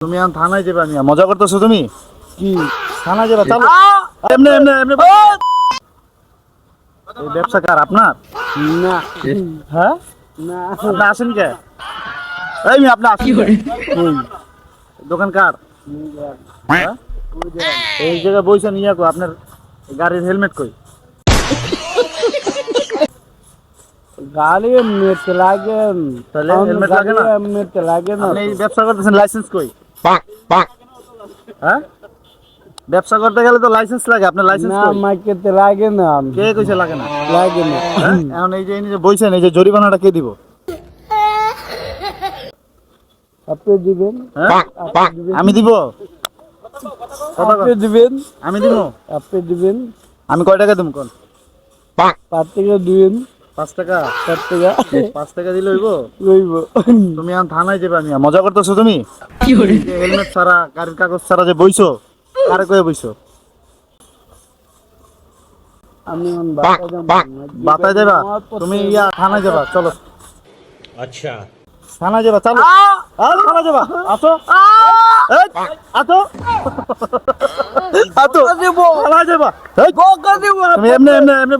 তুমি এখন থানায় যাবে, আমি মজা করতেছো তুমি কি? থানায় যাবে, চলো। এমনি এমনি এমনি এই ব্যবসা কার আপনার? না হ্যাঁ, না আপনি আসেন কে? এই মেয়ে, আপনি আসেন কে? দোকান কার? হ্যাঁ? এই জায়গায় বইছেন ইয়া কো, আপনার গাড়ির হেলমেট কই? গাড়ি এমনিতে লাগে, তাহলে হেলমেট লাগে না? এমনিতে লাগে না। আপনি এই ব্যবসা করতেছেন, লাইসেন্স কই? হ্যাঁ, ব্যবসা করতে গেলে তো লাইসেন্স লাগে, আপনার লাইসেন্স না কই? মার্কেটে লাগে না, কে কইছে লাগে না? লাগে না। হ্যাঁ? এখন এই যে বইছেন, এই যে জরিমানাটা কে দিব? আপনি দিবেন, হ্যাঁ, আমি দিব? কথা আপনি কন। দিবেন, আমি দিব? আপনি দিবেন। আমি কয় টাকা দিব কোন? 5 টাকা দিবেন, 5 টাকা? 4 টাকা 5 টাকা দিলে হইব? লইব। তুমি এখন থানায় যাবে, আমি মজা করতেছো তুমি? হেলমেট ছাড়া, গাড়ির কাগজ ছাড়া যে বইছো, কারে কয়ে বইছো? আমি এখন বাসা যাবো। বাতায় যাবা? তুমি ইয়া থানায় যাবা, চলো। अच्छा থানায় যাবা, চলো। থানায় যাবা, আসো। এই, আসো। আসো। থানায় যাবা। এই, বকা দিব, তুমি এমনি এমনি এমনি